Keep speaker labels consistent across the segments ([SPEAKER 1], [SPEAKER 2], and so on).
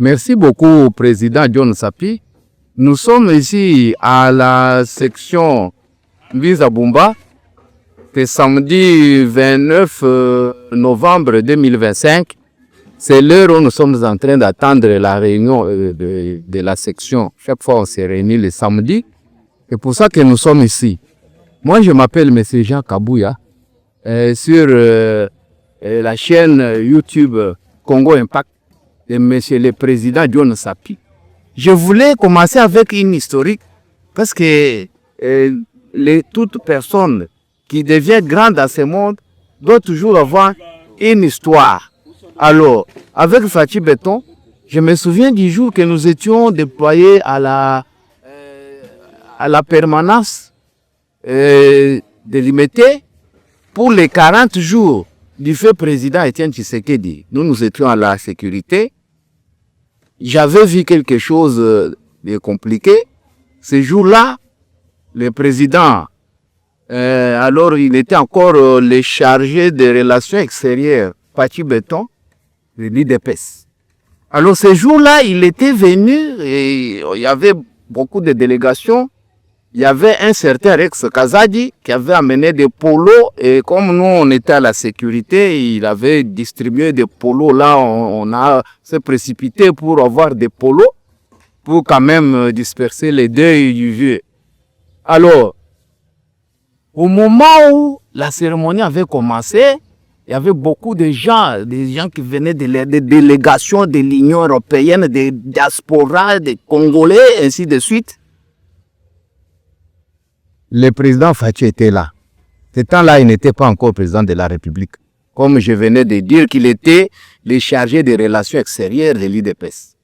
[SPEAKER 1] Merci beaucoup, Président John Sapi. Nous sommes ici à la section Mbizabumba, c'est samedi 29 novembre 2025. C'est l'heure où nous sommes en train d'attendre la réunion de la section. Chaque fois, on se réunit le samedi. C'est pour ça que nous sommes ici. Moi, je m'appelle M. Jean Kabouya sur la chaîne YouTube Congo Impact de M. le Président John Sapi. Je voulais commencer avec une historique parce que toute personne qui devient grande dans ce monde doit toujours avoir une histoire. Alors, avec Fachi Béton, je me souviens du jour que nous étions déployés à la permanence délimitée pour les 40 jours du feu président Étienne Tshisekedi. Nous étions à la sécurité. J'avais vu quelque chose de compliqué. Ce jour-là, le président, alors il était encore le chargé des relations extérieures, Fachi Béton, de l'IDPS. Alors ce jour-là, il était venu et il y avait beaucoup de délégations. Il y avait un certain Rex Kazadi qui avait amené des polos et comme nous on était à la sécurité, il avait distribué des polos. Là, on a s'est précipité pour avoir des polos pour quand même disperser les deuils du vieux. Alors, au moment où la cérémonie avait commencé, il y avait beaucoup de gens qui venaient des délégations de l'Union européenne, des diasporas, des Congolais, ainsi de suite. Le président Fachi était là. Ce temps-là, il n'était pas encore président de la République. Comme je venais de dire qu'il était le chargé des relations extérieures de l'IDPS.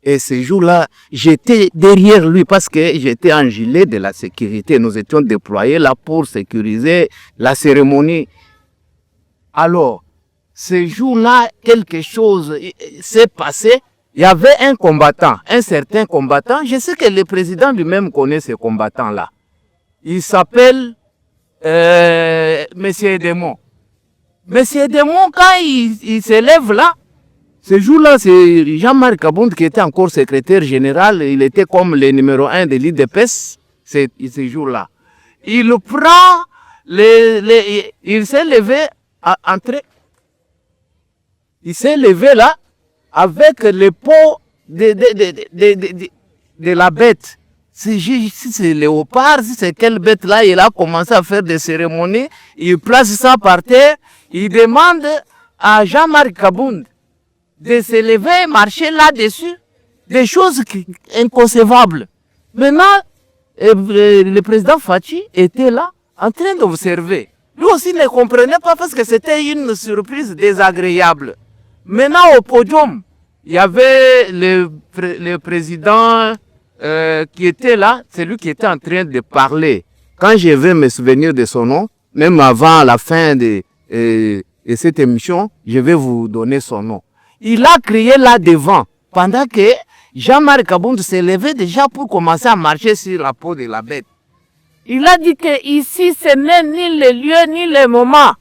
[SPEAKER 1] Et ce jour-là, j'étais derrière lui parce que j'étais en gilet de la sécurité. Nous étions déployés là pour sécuriser la cérémonie. Alors, ce jour-là, quelque chose s'est passé. Il y avait un combattant, un certain combattant. Je sais que le président lui-même connaît ce combattant-là. Il s'appelle Monsieur Edemont. Monsieur Edemont, quand il s'élève là, ce jour-là, c'est Jean-Marc Kabound qui était encore secrétaire général. Il était comme le numéro 1 de l'IDPS ce jour-là. Il prend, il s'est levé à entrer. Il s'est levé là avec le pot de la bête. Si c'est léopard, si c'est quelle bête là, il a commencé à faire des cérémonies, il place ça par terre, il demande à Jean-Marc Kabound de se lever et marcher là-dessus, des choses inconcevables. Maintenant, le président Fachi était là, en train d'observer. Lui aussi ne comprenait pas parce que c'était une surprise désagréable. Maintenant, au podium, il y avait le président qui était là, c'est lui qui était en train de parler. Quand je vais me souvenir de son nom, même avant la fin de cette émission, je vais vous donner son nom. Il a crié là devant, pendant que Jean-Marc Kabound s'est levé déjà pour commencer à marcher sur la peau de la bête. Il a dit que ici, ce n'est ni le lieu, ni le moment.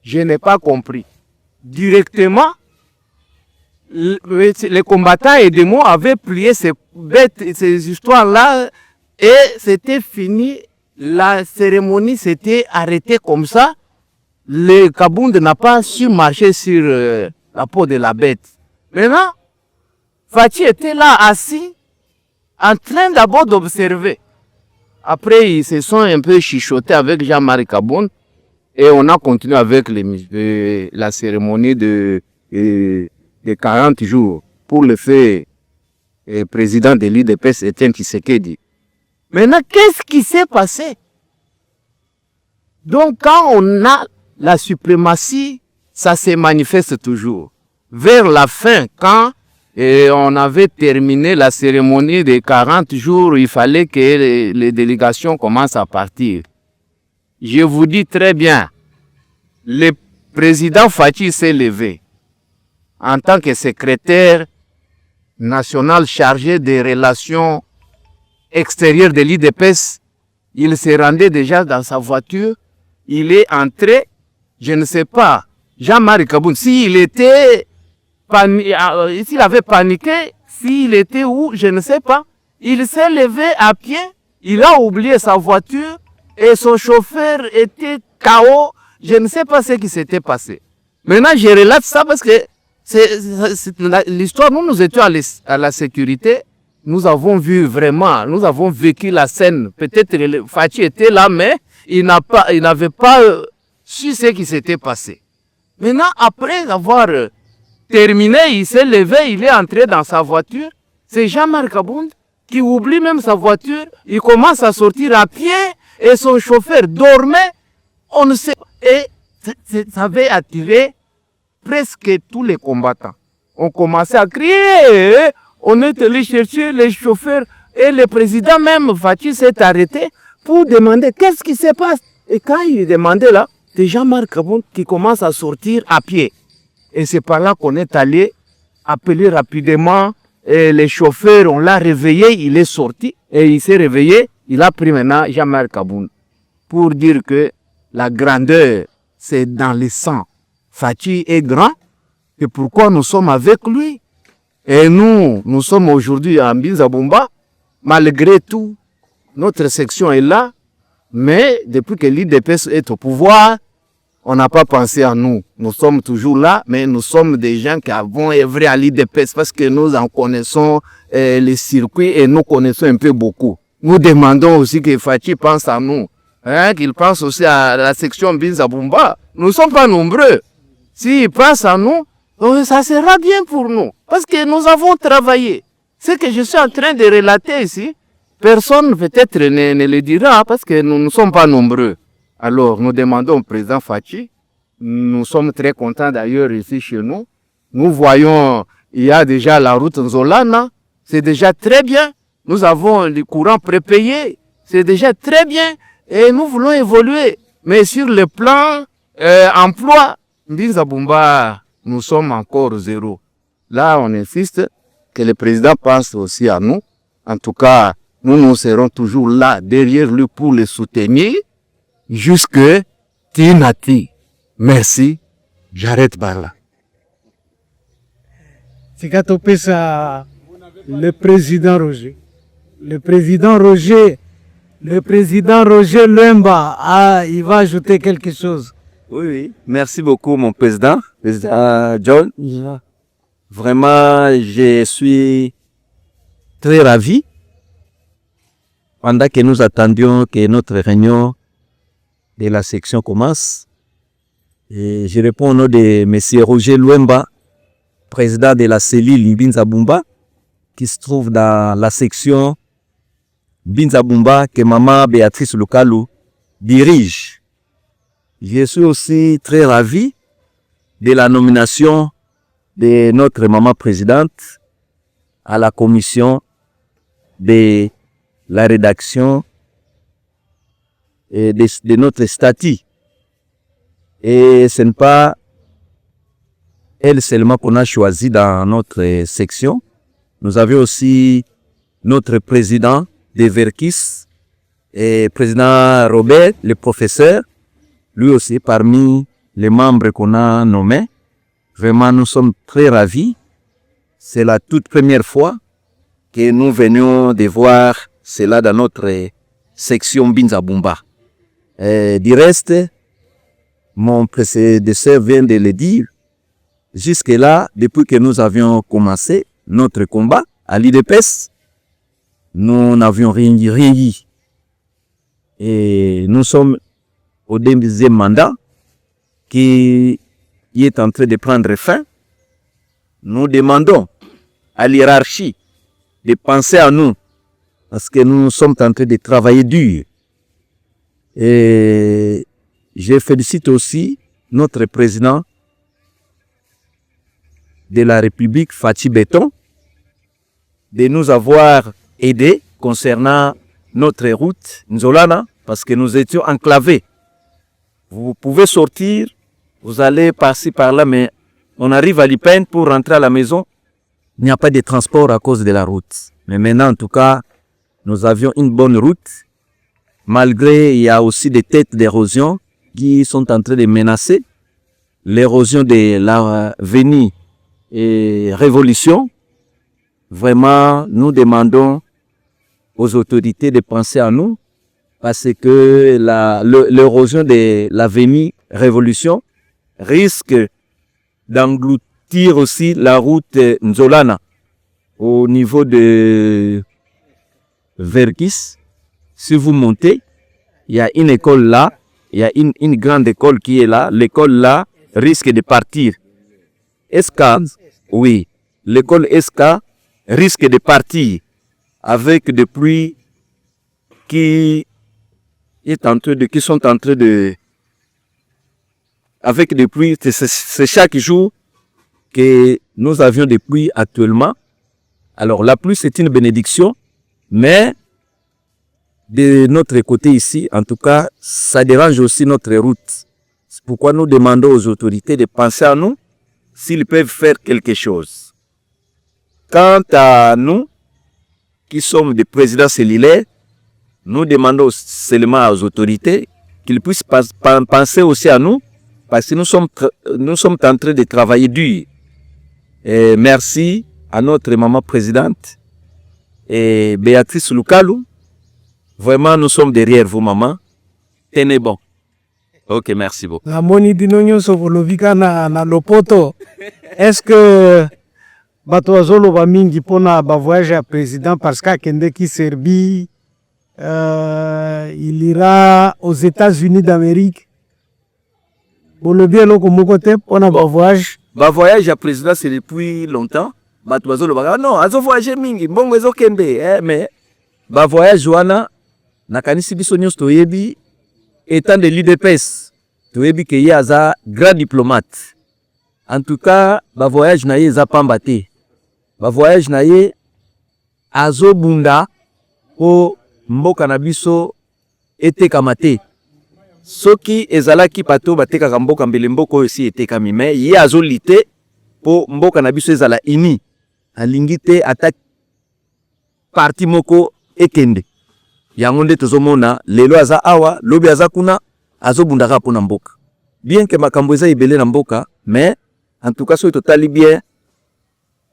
[SPEAKER 1] Je n'ai pas compris. Directement, les combattants et des mots avaient plié ces bêtes, ces histoires-là, et c'était fini. La cérémonie s'était arrêtée comme ça. Le Kabound n'a pas su marcher sur la peau de la bête. Maintenant, Fachi était là assis, en train d'abord d'observer. Après, ils se sont un peu chuchotés avec Jean-Marc Kabound et on a continué avec la cérémonie de 40 jours pour le fait président de l'IDPS Étienne Tshisekedi. Maintenant, qu'est-ce qui s'est passé? Donc, quand on a la suprématie, ça se manifeste toujours. Vers la fin, quand on avait terminé la cérémonie de 40 jours, il fallait que les délégations commencent à partir. Je vous dis très bien, le président Fachi s'est levé en tant que secrétaire national chargé des relations extérieures de l'IDPS. Il se rendait déjà dans sa voiture. Il est entré, je ne sais pas, Jean-Marc Kabound, s'il était s'il avait paniqué, s'il était où, je ne sais pas, il s'est levé à pied, il a oublié sa voiture et son chauffeur était KO. Je ne sais pas ce qui s'était passé. Maintenant, je relate ça parce que l'histoire, nous étions à la sécurité, nous avons vu vraiment, nous avons vécu la scène. Peut-être Fachi était là, mais il n'avait pas su ce qui s'était passé. Maintenant, après avoir terminé, il s'est levé, il est entré dans sa voiture. C'est Jean-Marc Abound qui oublie même sa voiture. Il commence à sortir à pied et son chauffeur dormait. On ne sait pas. Et ça avait attiré presque tous les combattants. On commençait à crier. On est allé chercher les chauffeurs et le président même, Fachi, s'est arrêté pour demander qu'est-ce qui se passe. Et quand il demandait là, c'est Jean-Marc Abound qui commence à sortir à pied. Et c'est par là qu'on est allé appeler rapidement et les chauffeurs, on l'a réveillé, il est sorti et il s'est réveillé. Il a pris maintenant Jean-Marc Abound pour dire que la grandeur, c'est dans le sang. Fachi est grand et pourquoi nous sommes avec lui. Et nous sommes aujourd'hui à Mbinza-Bumba. Malgré tout, notre section est là. Mais depuis que l'IDPS est au pouvoir, on n'a pas pensé à nous. Nous sommes toujours là, mais nous sommes des gens qui avons œuvré à l'IDPS parce que nous en connaissons les circuits et nous connaissons un peu beaucoup. Nous demandons aussi que Fachi pense à nous, hein, qu'il pense aussi à la section Mbinza-Bumba. Nous ne sommes pas nombreux. S'il pense à nous, ça sera bien pour nous. Parce que nous avons travaillé. Ce que je suis en train de relater ici, personne peut-être ne le dira parce que nous ne sommes pas nombreux. Alors, nous demandons au président Fachi, nous sommes très contents d'ailleurs ici chez nous. Nous voyons, il y a déjà la route Nzolana, c'est déjà très bien. Nous avons les courants prépayés, c'est déjà très bien. Et nous voulons évoluer. Mais sur le plan emploi, Mbinza-Bumba, nous sommes encore zéro. Là, on insiste que le président pense aussi à nous. En tout cas, nous serons toujours là, derrière lui pour le soutenir. Jusque Tinati. Merci. J'arrête par là.
[SPEAKER 2] Tikatopesa, le président Roger. Le président Roger Luemba, il va ajouter quelque chose.
[SPEAKER 3] Oui. Merci beaucoup, mon président John. Vraiment, je suis très ravi. Pendant que nous attendions que notre réunion de la section commence, et je réponds au nom de M. Roger Luemba, président de la cellule Mbinza-Bumba, qui se trouve dans la section Mbinza-Bumba que maman Béatrice Lukalu dirige. Je suis aussi très ravi de la nomination de notre maman présidente à la commission de la rédaction de notre statut. Et ce n'est pas elle seulement qu'on a choisi dans notre section. Nous avions aussi notre président de Verkis, et président Robert, le professeur, lui aussi parmi les membres qu'on a nommés. Vraiment, nous sommes très ravis. C'est la toute première fois que nous venions de voir cela dans notre section Mbinza-Bumba. Du reste, mon prédécesseur vient de le dire, jusque-là, depuis que nous avions commencé notre combat à l'IDPS, nous n'avions rien dit. Et nous sommes au deuxième mandat qui est en train de prendre fin. Nous demandons à l'hiérarchie de penser à nous parce que nous sommes en train de travailler dur. Et je félicite aussi notre président de la République, Fachi Béton, de nous avoir aidés concernant notre route Nzolana, parce que nous étions enclavés. Vous pouvez sortir, vous allez passer par là, mais on arrive à Lipen pour rentrer à la maison. Il n'y a pas de transport à cause de la route. Mais maintenant, en tout cas, nous avions une bonne route. Malgré, il y a aussi des têtes d'érosion qui sont en train de menacer l'érosion de l'avenue et révolution. Vraiment, nous demandons aux autorités de penser à nous parce que l'érosion de l'avenir révolution risque d'engloutir aussi la route Nzolana au niveau de Verkis. Si vous montez, il y a une école là, il y a une grande école qui est là. L'école là risque de partir. ESCA, oui, l'école ESCA risque de partir avec des pluies qui sont en train de... Avec des pluies, c'est chaque jour que nous avions des pluies actuellement. Alors la pluie c'est une bénédiction, mais de notre côté ici, en tout cas, ça dérange aussi notre route. C'est pourquoi nous demandons aux autorités de penser à nous s'ils peuvent faire quelque chose. Quant à nous, qui sommes des présidents cellulaires, nous demandons seulement aux autorités qu'ils puissent penser aussi à nous, parce que nous sommes en train de travailler dur. Et merci à notre maman présidente, et Béatrice Lukalou. Vraiment, nous sommes derrière vous, maman. Tenez bon. Ok, merci beaucoup.
[SPEAKER 2] La moni dinonyo sovolovika na lopoto. Est-ce que bato azolo ba mingi pona ba voyage à président parce qu'akende ki Serbie, il ira aux États-Unis d'Amérique. Bon le bien loko mokote pona ba voyage.
[SPEAKER 3] Ba voyage à président c'est depuis longtemps. Bato azolo ba non, azo voyager mingi, mbongo ezo kende, mais ba voyage wana nakanisi biso nyonso toyebi étant de l'UDPS, toyebi ke ye aza grand diplomate. En tout cas, ba voyage na ye eza pamba te. Ba voyage na ye azo bunda po mboka na biso etekama te. Soki ezalaki bato batekaka mboka mbele mboka oyo si etekami, me ye azo lite po mboka na biso ezala ini. Alingi te ata parti moko ekende. Yango nde tozomona lelo aza awa, lobi aza kuna, azo bundaka po na mboka. Bien que makambo eza ebele na mboka, mais en tout cas soki totali bien,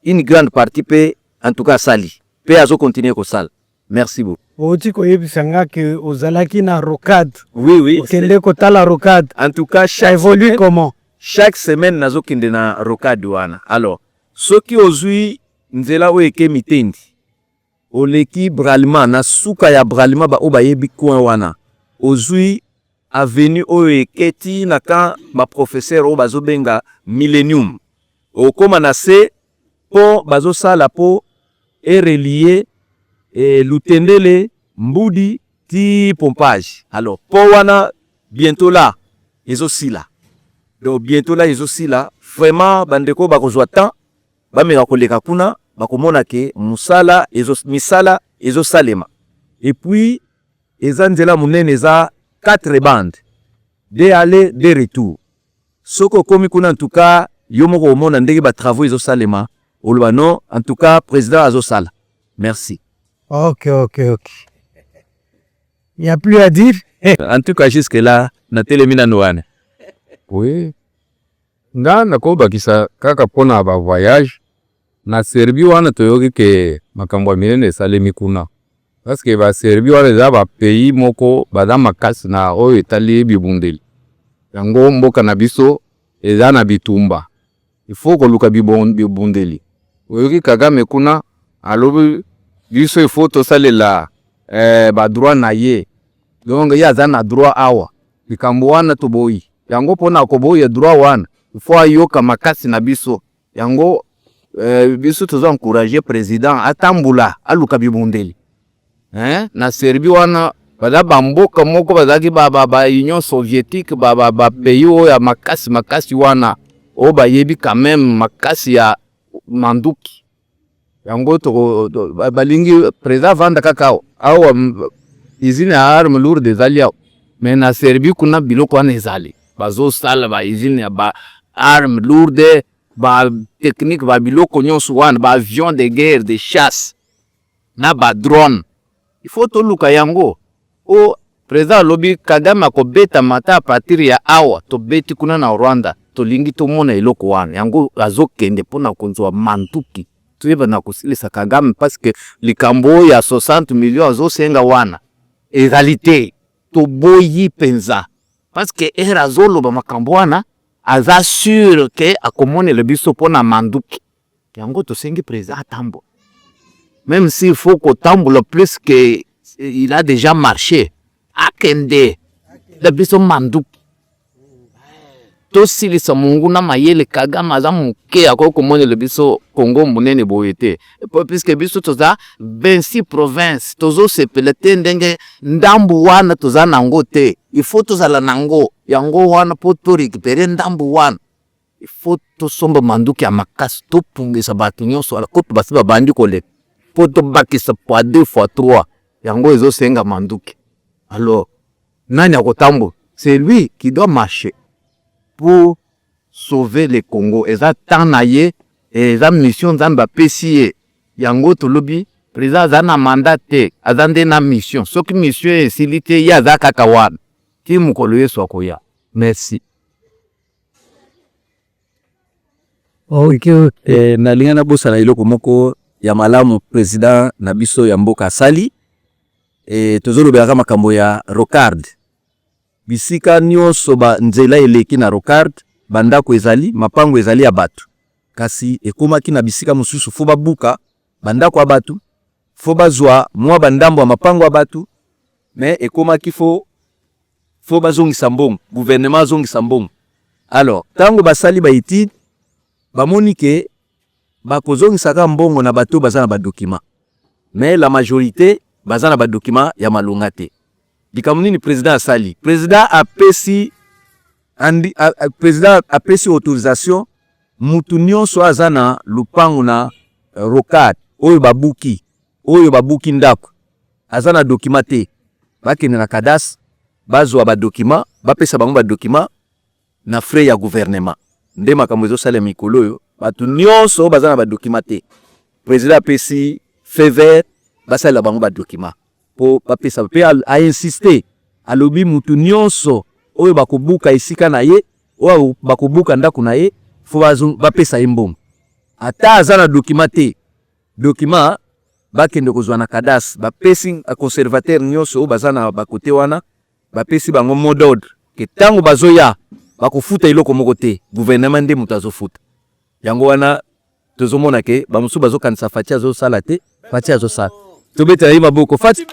[SPEAKER 3] une grande partie pe en tout cas sali. Pe azo continuer ko sala. Merci beaucoup.
[SPEAKER 2] Oti koyebisanga ke ozalaki na rocade.
[SPEAKER 3] Oui, oui.
[SPEAKER 2] Okende kotala rocade.
[SPEAKER 3] En tout cas,
[SPEAKER 2] ça évolue comment?
[SPEAKER 3] Chaque semaine nazo kende na rocade wana. Alors, soki ozui nzela oyo eke mitendi, oleki bralima na suka ya bralima ba obayebi coin wana, ozui avenue oyo eketi na ka ba professeur oyo bazobenga Millennium, okoma na se po bazosala po relier Lutendele Mbudi ti pompage. Alors po wana bientôt là ezosila. Donc bientôt là ezosila, vraiment bandeko bakozwa temps bameka koleka kuna bakomona ke musala misala ezosalema. Et puis eza nzela munene eza 4 bandes de aller de retour. Soko komi kuna en tout cas yo moko omona ndenge ba travaux ezosalema oloba non en tout cas président azosala. Merci.
[SPEAKER 2] Ok. Il n'y a plus à dire.
[SPEAKER 3] En tout cas jusque là na telemina noane.
[SPEAKER 1] Oui. Nga nakobakisa kaka pona ba voyage na Serbie wana toyoki ke makambo ya minene esalemi kuna. Parce que ba Serbie wana eza ba pays moko baza makasi na oyo etali bibundeli. Yango mboka na biso eza na bitumba. Il faut koluka bibundeli. Oyoki Kagame kuna alobi biso il faut tosalela ba droit na ye. Donc ya za na droit awa. Bikambo wana toboyi. Yango pona koboyi ya droit wana. Il faut ayoka makasi na biso. Yango biso tozo encourager président atambula aluka bibundeli. Na Serbie wana bada bamboka moko bazaki ba Union soviétique ba pays oya makasi wana o bayebi quand même makasi ya manduki. Yango to balingi président vanda kakao awa izine arme lourde zalia. Mais na Serbie kuna biloko wana ezali. Bazo sala ba izine ya ba arme lourde, ba technique ba biloko nyonso wana, ba avion de guerre, de chasse, na ba drone. Il faut to luka yango. O président alobi Kagame akobeta mata a partir ya awa tobeti kuna na Rwanda tolingi tomona eloko wana yango azokende pona konzwa mantuki tuyeba na kosilisa Kagame parce que likambo ya 60 millions azosenga wana égalité toboyi penza parce que era zoloba makambo wana aza sûr que akomone le biso pona manduki yango tosengi président atambo même s'il faut qu'autamboula plus que il a déjà marché akende le biso manduki tosilisa mungu na mayele Kagame aza muke akokomone le biso Congo munene boyete puisque biso toza 26 provinces tozo sepelete ndenge ndambu wana toza nango te il faut tozala nango yango wana po to récupérer ndambu wana il faut tosomba manduki ya makasi topungisa bato nyonso ala koto basi babandi koleka po tobakisa fois 2 fois 3 yango ezosenga manduki. Alors nani akotambo c'est lui qui doit marcher pour sauver le Congo. Eza tanaye eza mission nzambe apesi ye yango tolobi président aza na mandat te aza nde na mission soki mission esili te ye aza kaka wana ti mokolo Yesu akoya. Merci.
[SPEAKER 2] Okay.
[SPEAKER 3] Nalinga na bosa na iloko moko ya malamu président na biso ya mboka asali tozolobelaka makambo ya Rocard. Bisika nyonso ba nzela eleki na Rocard bandako ezali mapango ezali ya batu kasi ekomaki na bisika mosusu fo babuka bandako ya batu fo bazwa mwa bandambo ya mapango ya batu mais ekomaki fo bazongisa mbongo gouvernement azongisa mbongo. Alors tango basali ba étude bamoni ke bakozongisaka mbongo na bato baza na ba document mais la majorité baza na ba document ya malonga te. Likamuni président asali président apesi autorisation mutu nyonso aza na lupango na Rocard oyo babuki ndako aza na document te bakende na kadas bazwa ba document bapesa bango ba document na frais ya gouvernement nde makambo ezosala mikolo oyo bato nyonso baza na ba document te président apesi feu vert basala bango ba document po bapesa pe a insister alobi mutu nyonso oyo bakobuka esika na ye oyo bakobuka ndako na ye fo bapesa ye mbongo ata aza na document te document bakende kozwa na kadas bapesi a conservateur nyonso oyo baza na bakote wana bapesi bango mot d'ordre ke tango bazoya bakofuta iloko moko te gouvernement nde mutu azofuta yango wana tozomona ke bamusu bazokanisa Fatia azosala te Fatia azosala tobeta ye maboko Fatia